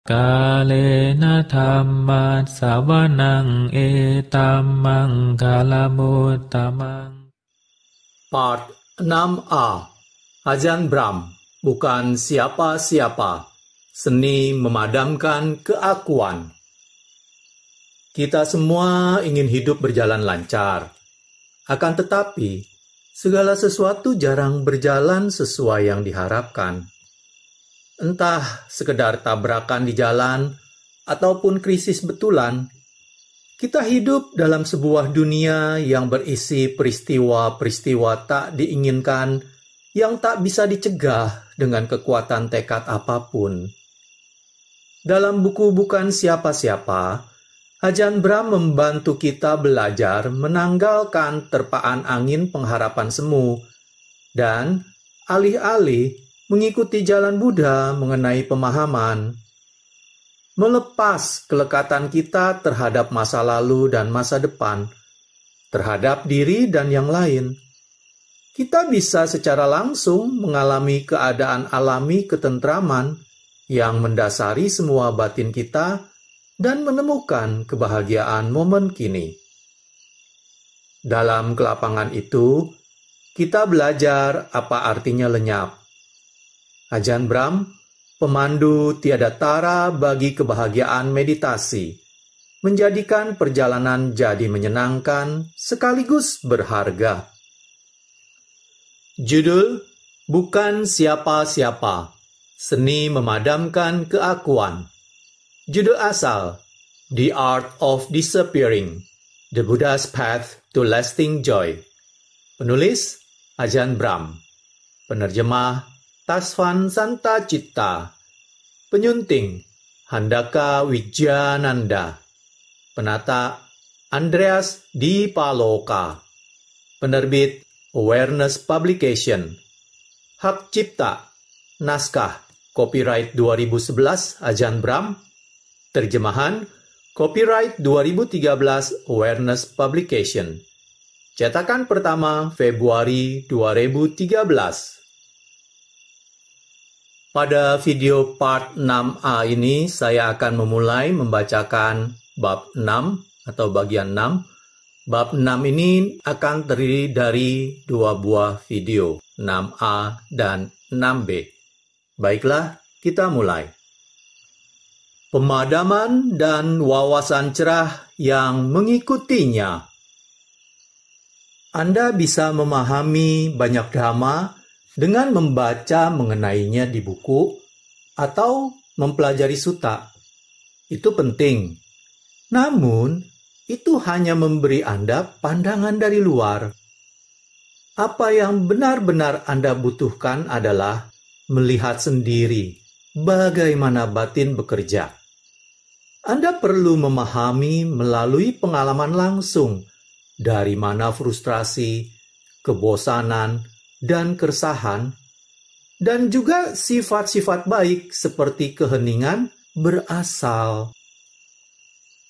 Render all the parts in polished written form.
Kalena dhamma sawanang etamang kalamutamang. Part 6a. Ajahn Brahm, bukan siapa-siapa. Seni memadamkan keakuan. Kita semua ingin hidup berjalan lancar. Akan tetapi, segala sesuatu jarang berjalan sesuai yang diharapkan. Entah sekedar tabrakan di jalan, ataupun krisis betulan, kita hidup dalam sebuah dunia yang berisi peristiwa-peristiwa tak diinginkan, yang tak bisa dicegah dengan kekuatan tekad apapun. Dalam buku Bukan Siapa-Siapa, Ajahn Brahm membantu kita belajar menanggalkan terpaan angin pengharapan semu, dan alih-alih mengikuti jalan Buddha mengenai pemahaman, melepas kelekatan kita terhadap masa lalu dan masa depan, terhadap diri dan yang lain. Kita bisa secara langsung mengalami keadaan alami ketentraman yang mendasari semua batin kita dan menemukan kebahagiaan momen kini. Dalam kelapangan itu, kita belajar apa artinya lenyap. Ajahn Brahm, pemandu tiada tara bagi kebahagiaan meditasi, menjadikan perjalanan jadi menyenangkan sekaligus berharga. Judul Bukan Siapa-Siapa, Seni Memadamkan Keakuan. Judul asal The Art of Disappearing, The Buddha's Path to Lasting Joy. Penulis Ajahn Brahm. Penerjemah Tasvan Santacitta. Penyunting Handaka Wijananda. Penata Andreas Dipaloka. Penerbit Awareness Publication. Hak cipta naskah copyright 2011 Ajahn Brahm. Terjemahan copyright 2013 Awareness Publication. Cetakan pertama Februari 2013. Pada video part 6a ini, saya akan memulai membacakan bab 6 atau bagian 6. Bab 6 ini akan terdiri dari dua buah video, 6a dan 6b. Baiklah, kita mulai. Pemadaman dan wawasan cerah yang mengikutinya. Anda bisa memahami banyak dhamma dengan membaca mengenainya di buku atau mempelajari sutta. Itu penting. Namun, itu hanya memberi Anda pandangan dari luar. Apa yang benar-benar Anda butuhkan adalah melihat sendiri bagaimana batin bekerja. Anda perlu memahami melalui pengalaman langsung dari mana frustrasi, kebosanan, dan keresahan, dan juga sifat-sifat baik seperti keheningan berasal.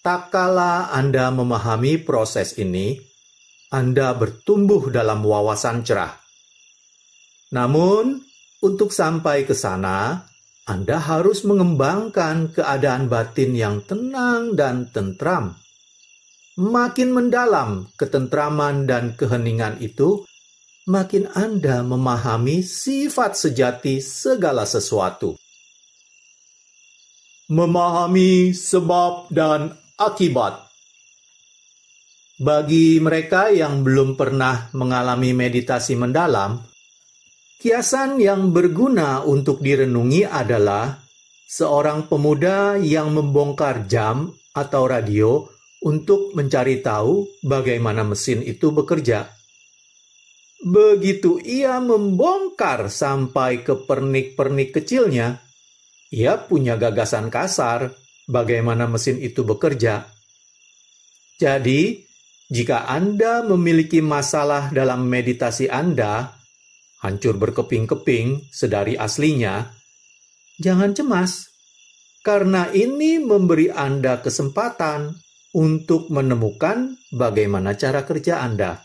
Tak kala Anda memahami proses ini, Anda bertumbuh dalam wawasan cerah. Namun, untuk sampai ke sana, Anda harus mengembangkan keadaan batin yang tenang dan tentram. Makin mendalam ketentraman dan keheningan itu, makin Anda memahami sifat sejati segala sesuatu. Memahami sebab dan akibat. Bagi mereka yang belum pernah mengalami meditasi mendalam, kiasan yang berguna untuk direnungi adalah seorang pemuda yang membongkar jam atau radio untuk mencari tahu bagaimana mesin itu bekerja. Begitu ia membongkar sampai ke pernik-pernik kecilnya, ia punya gagasan kasar bagaimana mesin itu bekerja. Jadi, jika Anda memiliki masalah dalam meditasi Anda, hancur berkeping-keping sedari aslinya, jangan cemas, karena ini memberi Anda kesempatan untuk menemukan bagaimana cara kerja Anda.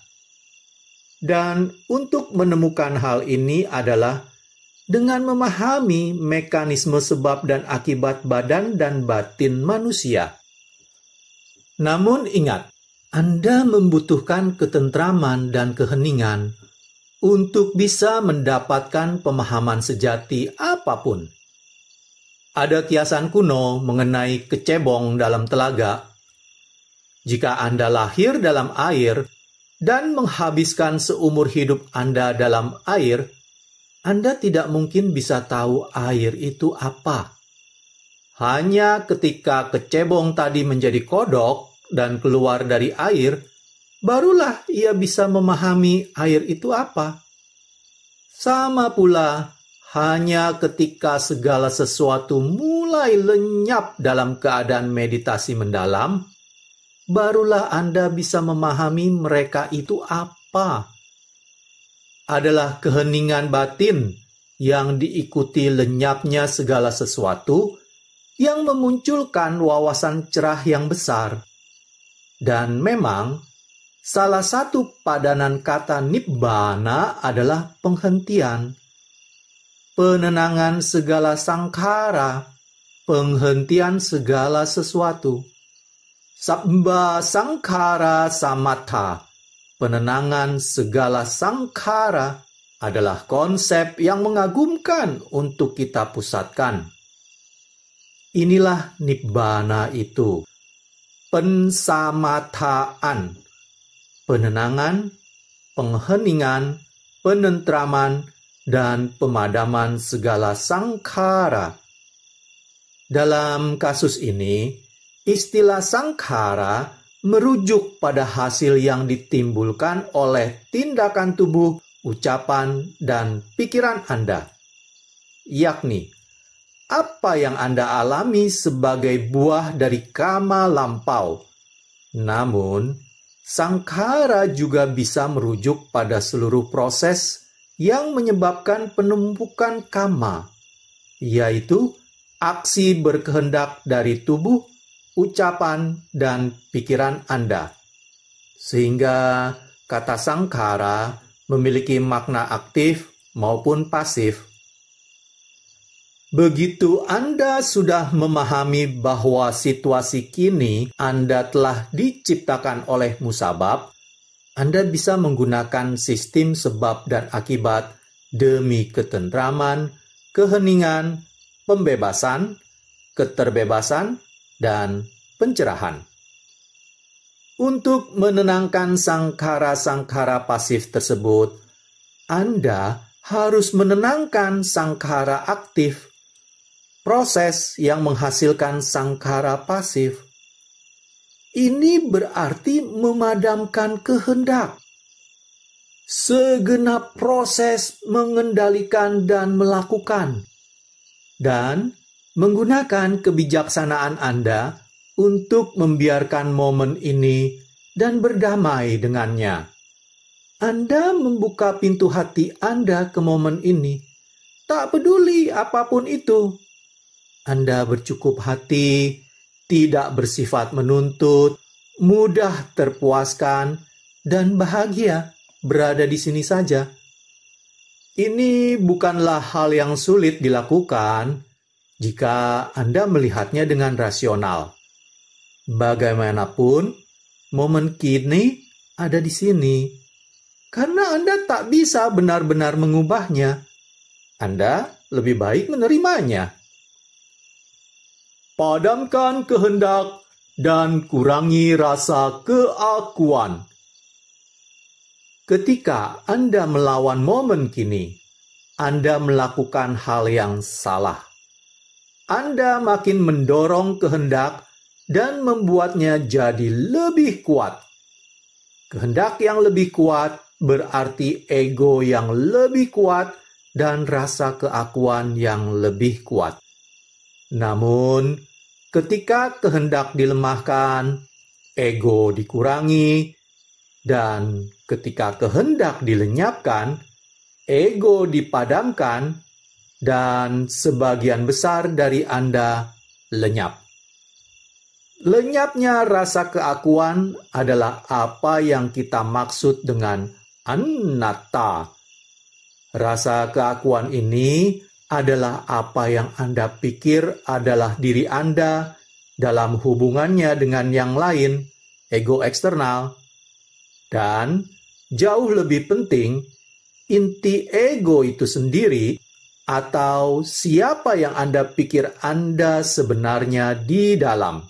Dan untuk menemukan hal ini adalah dengan memahami mekanisme sebab dan akibat badan dan batin manusia. Namun ingat, Anda membutuhkan ketentraman dan keheningan untuk bisa mendapatkan pemahaman sejati apapun. Ada kiasan kuno mengenai kecebong dalam telaga. Jika Anda lahir dalam air dan menghabiskan seumur hidup Anda dalam air, Anda tidak mungkin bisa tahu air itu apa. Hanya ketika kecebong tadi menjadi kodok dan keluar dari air, barulah ia bisa memahami air itu apa. Sama pula, hanya ketika segala sesuatu mulai lenyap dalam keadaan meditasi mendalam, barulah Anda bisa memahami mereka itu apa. Adalah keheningan batin yang diikuti lenyapnya segala sesuatu yang memunculkan wawasan cerah yang besar. Dan memang, salah satu padanan kata nibbana adalah penghentian. Penenangan segala sangkara, penghentian segala sesuatu. Sabba sangkara samatha, penenangan segala sangkara, adalah konsep yang mengagumkan untuk kita pusatkan. Inilah nibbana itu, pensamataan, penenangan, pengheningan, penentraman, dan pemadaman segala sangkara. Dalam kasus ini, istilah sangkara merujuk pada hasil yang ditimbulkan oleh tindakan tubuh, ucapan, dan pikiran Anda. Yakni, apa yang Anda alami sebagai buah dari kama lampau. Namun, sangkara juga bisa merujuk pada seluruh proses yang menyebabkan penumpukan kama, yaitu aksi berkehendak dari tubuh, ucapan, dan pikiran Anda. Sehingga kata sangkara memiliki makna aktif maupun pasif. Begitu Anda sudah memahami bahwa situasi kini Anda telah diciptakan oleh musabab, Anda bisa menggunakan sistem sebab dan akibat demi ketentraman, keheningan, pembebasan, keterbebasan, dan pencerahan. Untuk menenangkan sangkara-sangkara pasif tersebut, Anda harus menenangkan sangkara aktif, proses yang menghasilkan sangkara pasif. Ini berarti memadamkan kehendak. Segenap proses mengendalikan dan melakukan. Dan menggunakan kebijaksanaan Anda untuk membiarkan momen ini dan berdamai dengannya. Anda membuka pintu hati Anda ke momen ini. Tak peduli apapun itu. Anda bercukup hati, tidak bersifat menuntut, mudah terpuaskan, dan bahagia berada di sini saja. Ini bukanlah hal yang sulit dilakukan jika Anda melihatnya dengan rasional. Bagaimanapun, momen kini ada di sini. Karena Anda tak bisa benar-benar mengubahnya, Anda lebih baik menerimanya. Padamkan kehendak dan kurangi rasa keakuan. Ketika Anda melawan momen kini, Anda melakukan hal yang salah. Anda makin mendorong kehendak dan membuatnya jadi lebih kuat. Kehendak yang lebih kuat berarti ego yang lebih kuat dan rasa keakuan yang lebih kuat. Namun, ketika kehendak dilemahkan, ego dikurangi, dan ketika kehendak dilenyapkan, ego dipadamkan, dan sebagian besar dari Anda lenyap. Lenyapnya rasa keakuan adalah apa yang kita maksud dengan anatta. Rasa keakuan ini adalah apa yang Anda pikir adalah diri Anda dalam hubungannya dengan yang lain, ego eksternal. Dan jauh lebih penting, inti ego itu sendiri atau siapa yang Anda pikir Anda sebenarnya di dalam.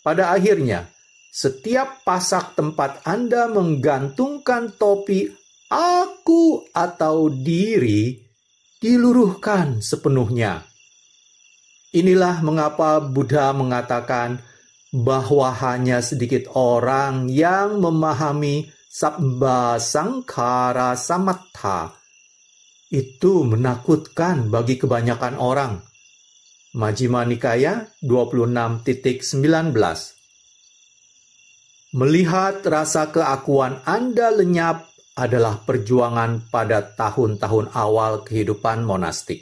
Pada akhirnya, setiap pasak tempat Anda menggantungkan topi aku atau diri diluruhkan sepenuhnya. Inilah mengapa Buddha mengatakan bahwa hanya sedikit orang yang memahami Sabbha Sankhara Samattha. Itu menakutkan bagi kebanyakan orang. Majjhima Nikaya 26.19. Melihat rasa keakuan Anda lenyap adalah perjuangan pada tahun-tahun awal kehidupan monastik.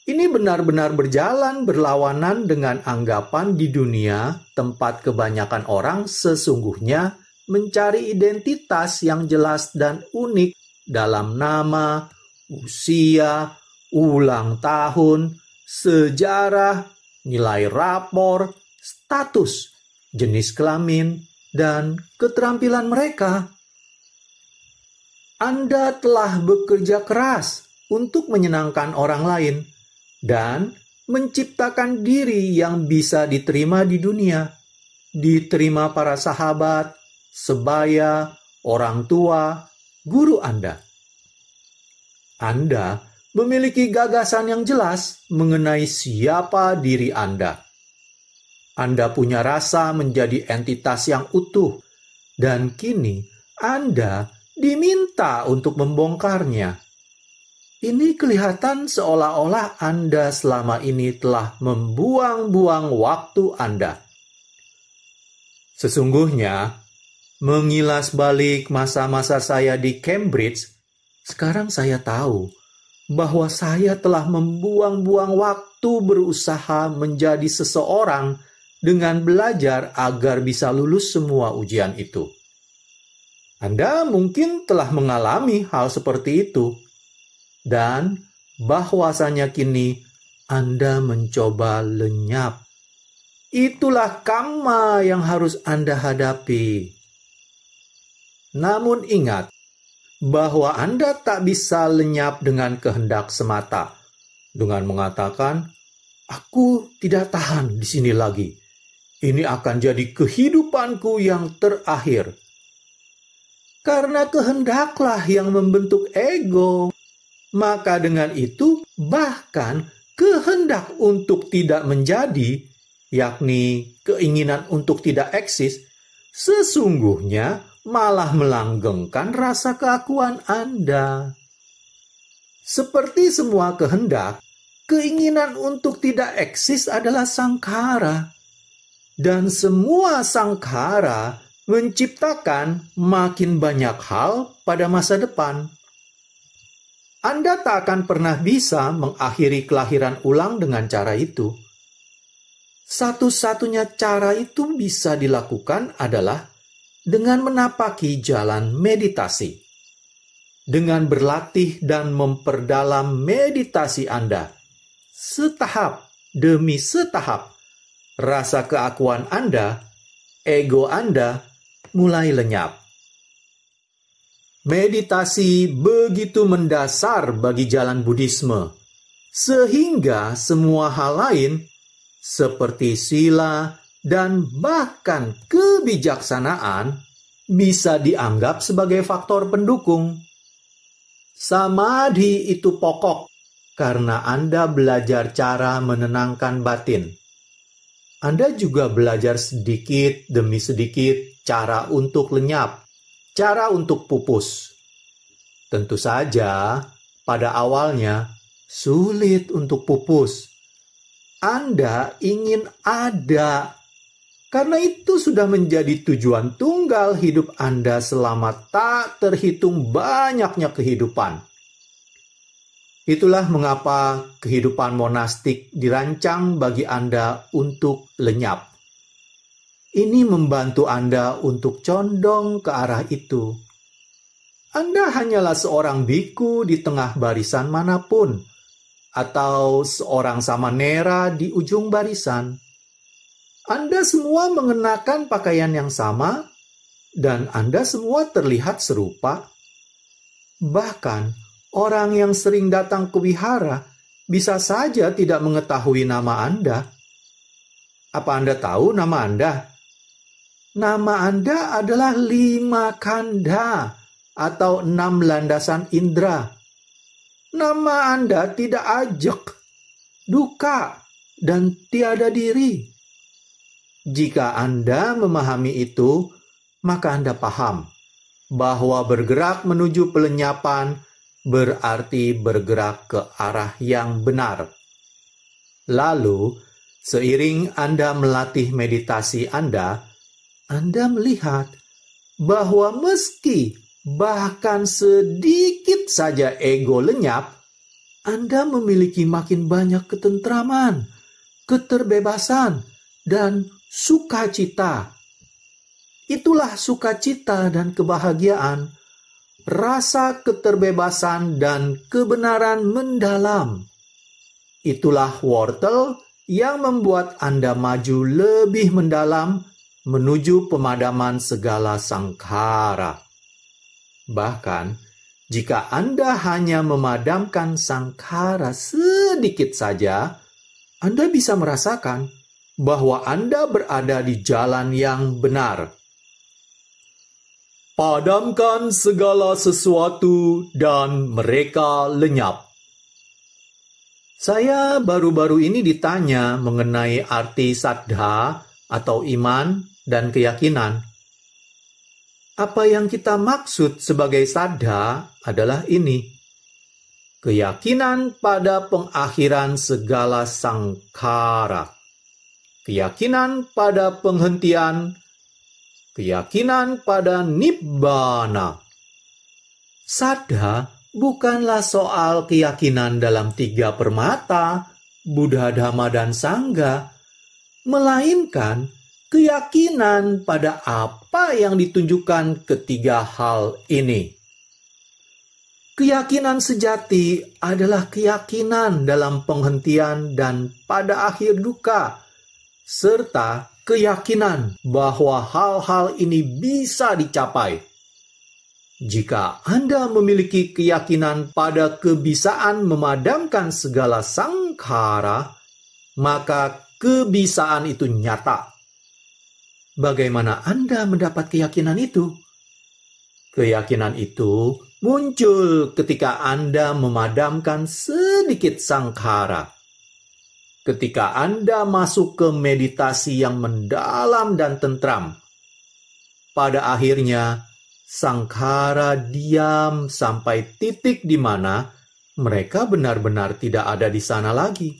Ini benar-benar berjalan berlawanan dengan anggapan di dunia tempat kebanyakan orang sesungguhnya mencari identitas yang jelas dan unik dalam nama, usia, ulang tahun, sejarah, nilai rapor, status, jenis kelamin, dan keterampilan mereka. Anda telah bekerja keras untuk menyenangkan orang lain dan menciptakan diri yang bisa diterima di dunia, diterima para sahabat, sebaya, orang tua, guru Anda. Anda memiliki gagasan yang jelas mengenai siapa diri Anda. Anda punya rasa menjadi entitas yang utuh, dan kini Anda diminta untuk membongkarnya. Ini kelihatan seolah-olah Anda selama ini telah membuang-buang waktu Anda. Sesungguhnya, mengilas balik masa-masa saya di Cambridge, sekarang saya tahu bahwa saya telah membuang-buang waktu berusaha menjadi seseorang dengan belajar agar bisa lulus semua ujian itu. Anda mungkin telah mengalami hal seperti itu, dan bahwasanya kini Anda mencoba lenyap. Itulah kamma yang harus Anda hadapi. Namun ingat bahwa Anda tak bisa lenyap dengan kehendak semata, dengan mengatakan, "Aku tidak tahan di sini lagi. Ini akan jadi kehidupanku yang terakhir." Karena kehendaklah yang membentuk ego. Maka dengan itu, bahkan kehendak untuk tidak menjadi, yakni keinginan untuk tidak eksis, sesungguhnya malah melanggengkan rasa keakuan Anda. Seperti semua kehendak, keinginan untuk tidak eksis adalah sangkara. Dan semua sangkara menciptakan makin banyak hal pada masa depan. Anda tak akan pernah bisa mengakhiri kelahiran ulang dengan cara itu. Satu-satunya cara itu bisa dilakukan adalah dengan menapaki jalan meditasi. Dengan berlatih dan memperdalam meditasi Anda, setahap demi setahap, rasa keakuan Anda, ego Anda, mulai lenyap. Meditasi begitu mendasar bagi jalan Buddhisme, sehingga semua hal lain, seperti sila dan bahkan kebijaksanaan, bisa dianggap sebagai faktor pendukung. Samadhi itu pokok, karena Anda belajar cara menenangkan batin. Anda juga belajar sedikit demi sedikit cara untuk lenyap, cara untuk pupus. Tentu saja, pada awalnya sulit untuk pupus. Anda ingin ada, karena itu sudah menjadi tujuan tunggal hidup Anda selama tak terhitung banyaknya kehidupan. Itulah mengapa kehidupan monastik dirancang bagi Anda untuk lenyap. Ini membantu Anda untuk condong ke arah itu. Anda hanyalah seorang biku di tengah barisan manapun, atau seorang samanera di ujung barisan. Anda semua mengenakan pakaian yang sama, dan Anda semua terlihat serupa. Bahkan, orang yang sering datang ke wihara bisa saja tidak mengetahui nama Anda. Apa Anda tahu nama Anda? Nama Anda adalah 5 kanda atau 6 landasan indera. Nama Anda tidak ajek, duka, dan tiada diri. Jika Anda memahami itu, maka Anda paham bahwa bergerak menuju pelenyapan berarti bergerak ke arah yang benar. Lalu, seiring Anda melatih meditasi Anda melihat bahwa meski bahkan sedikit saja ego lenyap, Anda memiliki makin banyak ketentraman, keterbebasan, dan sukacita. Itulah sukacita dan kebahagiaan, rasa keterbebasan dan kebenaran mendalam. Itulah wortel yang membuat Anda maju lebih mendalam menuju pemadaman segala sangkara. Bahkan, jika Anda hanya memadamkan sangkara sedikit saja, Anda bisa merasakan bahwa Anda berada di jalan yang benar. Padamkan segala sesuatu dan mereka lenyap. Saya baru-baru ini ditanya mengenai arti saddha atau iman dan keyakinan. Apa yang kita maksud sebagai saddha adalah ini: keyakinan pada pengakhiran segala sangkara, keyakinan pada penghentian, keyakinan pada nibbana. Saddha bukanlah soal keyakinan dalam 3 permata, Buddha, Dhamma, dan Sangha, melainkan keyakinan pada apa yang ditunjukkan ketiga hal ini. Keyakinan sejati adalah keyakinan dalam penghentian dan pada akhir duka, serta keyakinan bahwa hal-hal ini bisa dicapai. Jika Anda memiliki keyakinan pada kebisaan memadamkan segala sangkara, maka kebisaan itu nyata. Bagaimana Anda mendapat keyakinan itu? Keyakinan itu muncul ketika Anda memadamkan sedikit sangkara. Ketika Anda masuk ke meditasi yang mendalam dan tentram. Pada akhirnya, sangkara diam sampai titik di mana mereka benar-benar tidak ada di sana lagi.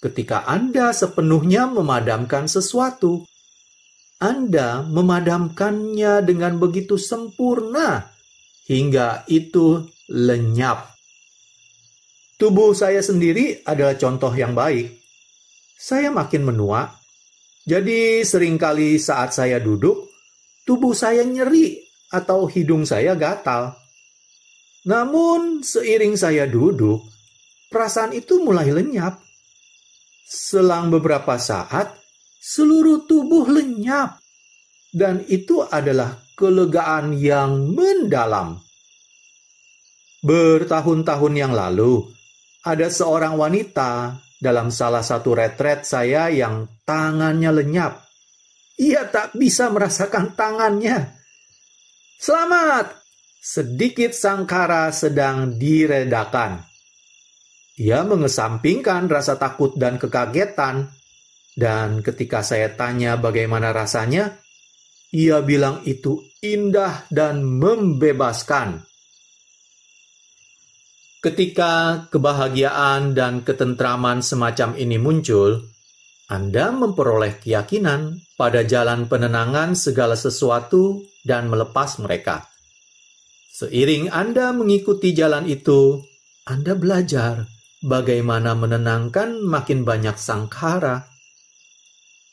Ketika Anda sepenuhnya memadamkan sesuatu, Anda memadamkannya dengan begitu sempurna hingga itu lenyap. Tubuh saya sendiri adalah contoh yang baik. Saya makin menua, jadi seringkali saat saya duduk, tubuh saya nyeri atau hidung saya gatal. Namun seiring saya duduk, perasaan itu mulai lenyap. Selang beberapa saat, seluruh tubuh lenyap. Dan itu adalah kelegaan yang mendalam. Bertahun-tahun yang lalu, ada seorang wanita dalam salah satu retret saya yang tangannya lenyap. Ia tak bisa merasakan tangannya. Selamat! Sedikit sangkara sedang diredakan. Ia mengesampingkan rasa takut dan kekagetan. Dan ketika saya tanya bagaimana rasanya, ia bilang itu indah dan membebaskan. Ketika kebahagiaan dan ketentraman semacam ini muncul, Anda memperoleh keyakinan pada jalan penenangan segala sesuatu dan melepas mereka. Seiring Anda mengikuti jalan itu, Anda belajar bagaimana menenangkan makin banyak sangkara.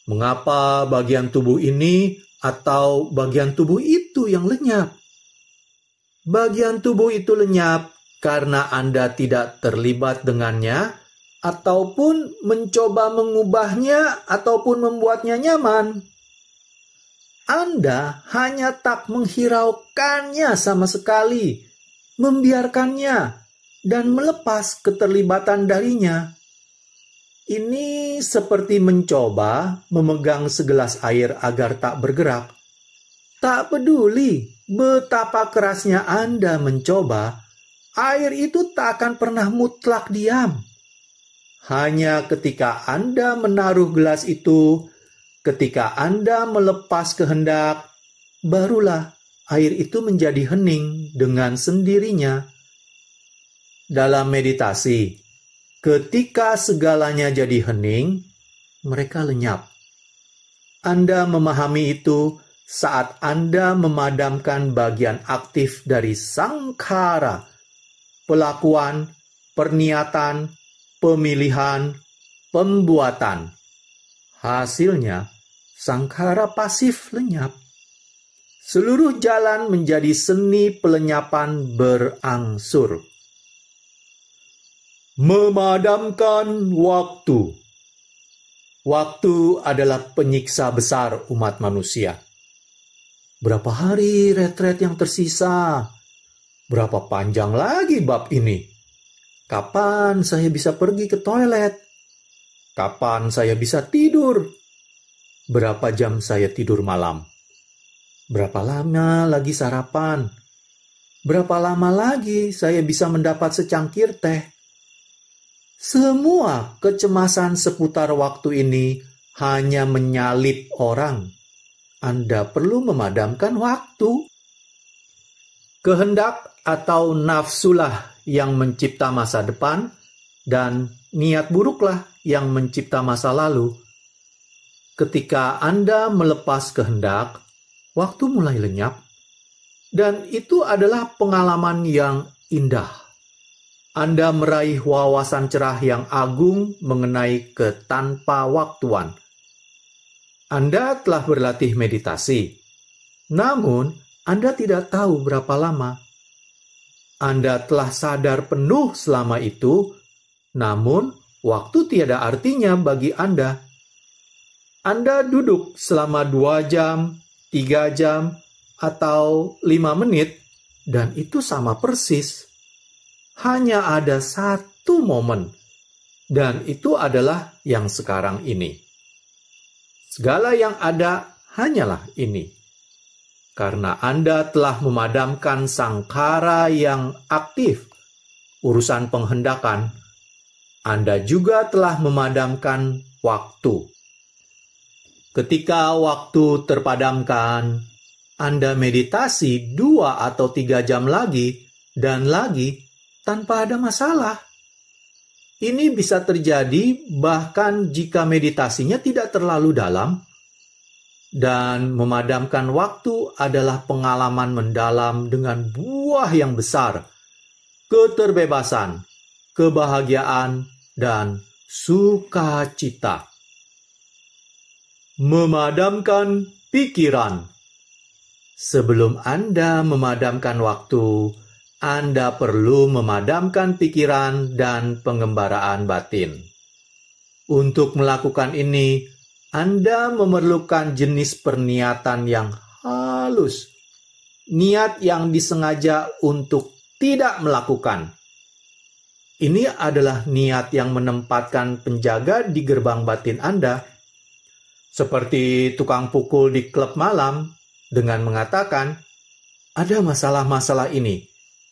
Mengapa bagian tubuh ini atau bagian tubuh itu yang lenyap? bagian tubuh itu lenyap karena Anda tidak terlibat dengannya, ataupun mencoba mengubahnya ataupun membuatnya nyaman. Anda hanya tak menghiraukannya sama sekali, membiarkannya, dan melepas keterlibatan darinya. Ini seperti mencoba memegang segelas air agar tak bergerak. Tak peduli betapa kerasnya Anda mencoba, air itu tak akan pernah mutlak diam. Hanya ketika Anda menaruh gelas itu, ketika Anda melepas kehendak, barulah air itu menjadi hening dengan sendirinya. Dalam meditasi, ketika segalanya jadi hening, mereka lenyap. Anda memahami itu saat Anda memadamkan bagian aktif dari sangkara, pelakuan, perniatan, pemilihan, pembuatan. Hasilnya, sangkara pasif lenyap. Seluruh jalan menjadi seni pelenyapan berangsur. Memadamkan waktu. Waktu adalah penyiksa besar umat manusia. Berapa hari retret yang tersisa? Berapa panjang lagi bab ini? Kapan saya bisa pergi ke toilet? Kapan saya bisa tidur? Berapa jam saya tidur malam? Berapa lama lagi sarapan? Berapa lama lagi saya bisa mendapat secangkir teh? Semua kecemasan seputar waktu ini hanya menyalip orang. Anda perlu memadamkan waktu. Kehendak atau nafsulah yang mencipta masa depan, dan niat buruklah yang mencipta masa lalu. Ketika Anda melepas kehendak, waktu mulai lenyap, dan itu adalah pengalaman yang indah. Anda meraih wawasan cerah yang agung mengenai ketanpa waktuan. Anda telah berlatih meditasi, namun Anda tidak tahu berapa lama. Anda telah sadar penuh selama itu, namun waktu tiada artinya bagi Anda. Anda duduk selama 2 jam, 3 jam, atau 5 menit, dan itu sama persis. Hanya ada satu momen, dan itu adalah yang sekarang ini. Segala yang ada hanyalah ini. Karena Anda telah memadamkan sangkara yang aktif, urusan penghendakan, Anda juga telah memadamkan waktu. Ketika waktu terpadamkan, Anda meditasi 2 atau 3 jam lagi dan lagi tanpa ada masalah. Ini bisa terjadi bahkan jika meditasinya tidak terlalu dalam. Dan memadamkan waktu adalah pengalaman mendalam dengan buah yang besar, keterbebasan, kebahagiaan, dan sukacita. Memadamkan pikiran. Sebelum Anda memadamkan waktu, Anda perlu memadamkan pikiran dan pengembaraan batin. Untuk melakukan ini, Anda memerlukan jenis perniatan yang halus. Niat yang disengaja untuk tidak melakukan. Ini adalah niat yang menempatkan penjaga di gerbang batin Anda. Seperti tukang pukul di klub malam dengan mengatakan, ada masalah-masalah ini.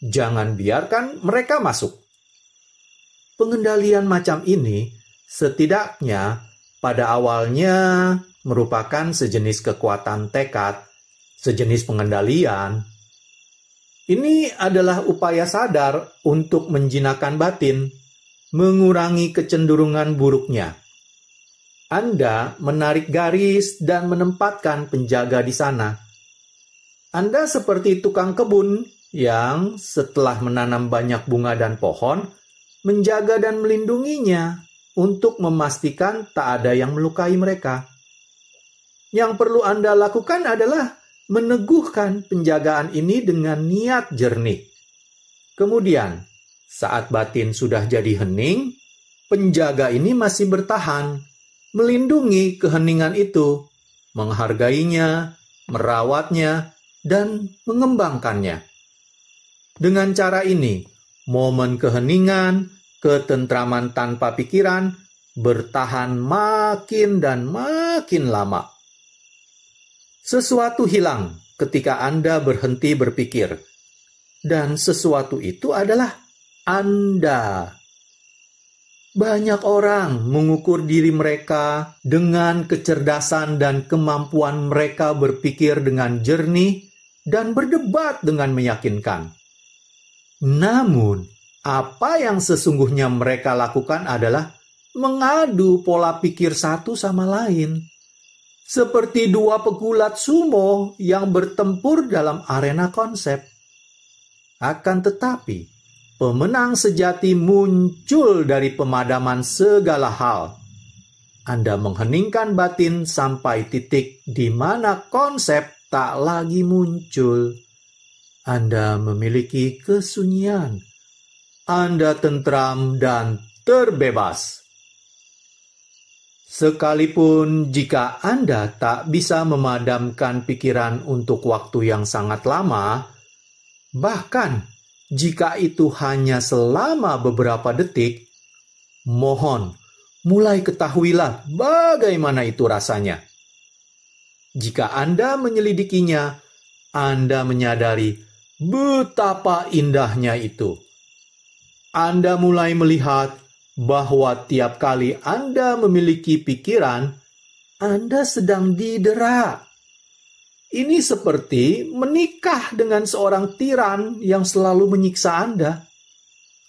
Jangan biarkan mereka masuk. Pengendalian macam ini setidaknya pada awalnya merupakan sejenis kekuatan tekad, sejenis pengendalian. Ini adalah upaya sadar untuk menjinakkan batin, mengurangi kecenderungan buruknya. Anda menarik garis dan menempatkan penjaga di sana. Anda seperti tukang kebun yang setelah menanam banyak bunga dan pohon, menjaga dan melindunginya untuk memastikan tak ada yang melukai mereka. Yang perlu Anda lakukan adalah meneguhkan penjagaan ini dengan niat jernih. Kemudian, saat batin sudah jadi hening, penjaga ini masih bertahan, melindungi keheningan itu, menghargainya, merawatnya, dan mengembangkannya. Dengan cara ini, momen keheningan, ketentraman tanpa pikiran, bertahan makin dan makin lama. Sesuatu hilang ketika Anda berhenti berpikir, dan sesuatu itu adalah Anda. Banyak orang mengukur diri mereka dengan kecerdasan dan kemampuan mereka berpikir dengan jernih dan berdebat dengan meyakinkan. Namun, apa yang sesungguhnya mereka lakukan adalah mengadu pola pikir satu sama lain. Seperti dua pegulat sumo yang bertempur dalam arena konsep. Akan tetapi, pemenang sejati muncul dari pemadaman segala hal. Anda mengheningkan batin sampai titik di mana konsep tak lagi muncul. Anda memiliki kesunyian. Anda tentram dan terbebas. Sekalipun jika Anda tak bisa memadamkan pikiran untuk waktu yang sangat lama, bahkan jika itu hanya selama beberapa detik, mohon mulai ketahuilah bagaimana itu rasanya. Jika Anda menyelidikinya, Anda menyadari betapa indahnya itu. Anda mulai melihat bahwa tiap kali Anda memiliki pikiran, Anda sedang didera. Ini seperti menikah dengan seorang tiran yang selalu menyiksa Anda.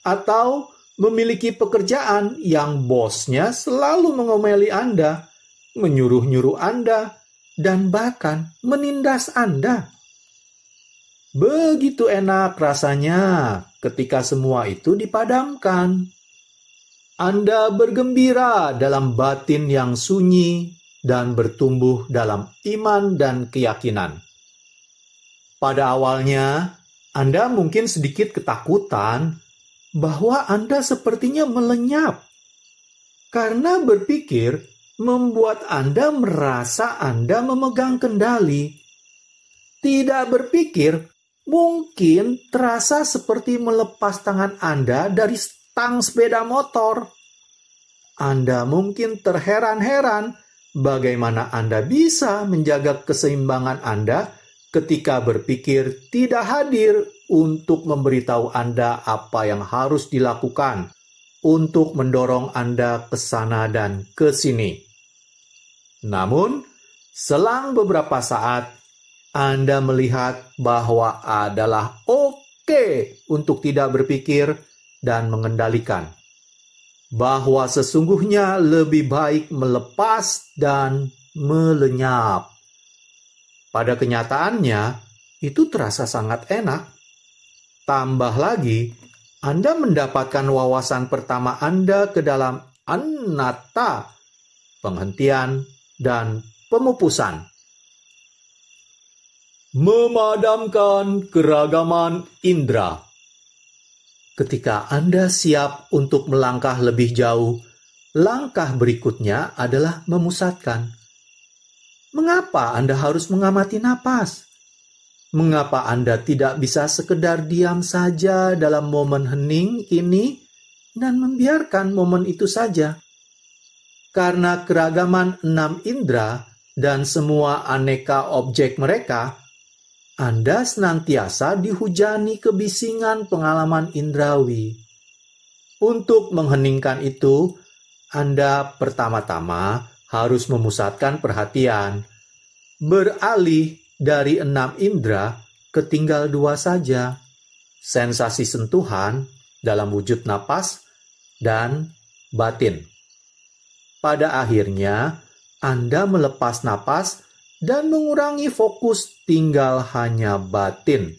Atau memiliki pekerjaan yang bosnya selalu mengomeli Anda, menyuruh-nyuruh Anda, dan bahkan menindas Anda. Begitu enak rasanya ketika semua itu dipadamkan. Anda bergembira dalam batin yang sunyi dan bertumbuh dalam iman dan keyakinan. Pada awalnya, Anda mungkin sedikit ketakutan bahwa Anda sepertinya melenyap. Karena berpikir membuat Anda merasa Anda memegang kendali. Tidak berpikir mungkin terasa seperti melepas tangan Anda dari stang sepeda motor. Anda mungkin terheran-heran bagaimana Anda bisa menjaga keseimbangan Anda ketika berpikir tidak hadir untuk memberitahu Anda apa yang harus dilakukan untuk mendorong Anda ke sana dan ke sini. Namun, selang beberapa saat, Anda melihat bahwa adalah oke untuk tidak berpikir dan mengendalikan. Bahwa sesungguhnya lebih baik melepas dan melenyap. Pada kenyataannya, itu terasa sangat enak. Tambah lagi, Anda mendapatkan wawasan pertama Anda ke dalam anatta, penghentian dan pemupusan. Memadamkan keragaman indera. Ketika Anda siap untuk melangkah lebih jauh, langkah berikutnya adalah memusatkan. Mengapa Anda harus mengamati napas? Mengapa Anda tidak bisa sekedar diam saja dalam momen hening ini dan membiarkan momen itu saja? Karena keragaman 6 indera dan semua aneka objek mereka, Anda senantiasa dihujani kebisingan pengalaman indrawi. Untuk mengheningkan itu, Anda pertama-tama harus memusatkan perhatian, beralih dari 6 indera ke tinggal 2 saja, sensasi sentuhan dalam wujud napas dan batin. Pada akhirnya, Anda melepas napas dan mengurangi fokus tinggal hanya batin.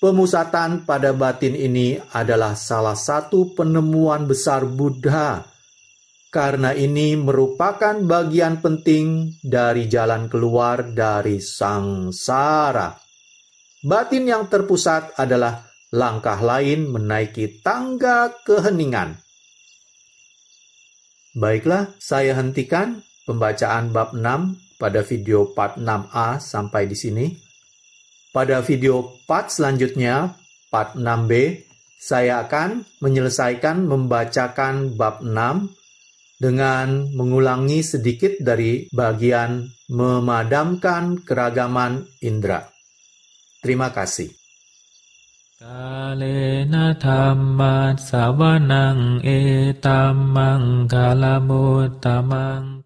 Pemusatan pada batin ini adalah salah satu penemuan besar Buddha. karena ini merupakan bagian penting dari jalan keluar dari sangsara. Batin yang terpusat adalah langkah lain menaiki tangga keheningan. Baiklah, saya hentikan pembacaan bab 6 pada video part 6a sampai di sini. Pada video part selanjutnya, part 6b, saya akan menyelesaikan membacakan bab 6 dengan mengulangi sedikit dari bagian memadamkan keragaman indera. Terima kasih. Kalena dhamma savanang etammang kalamutamang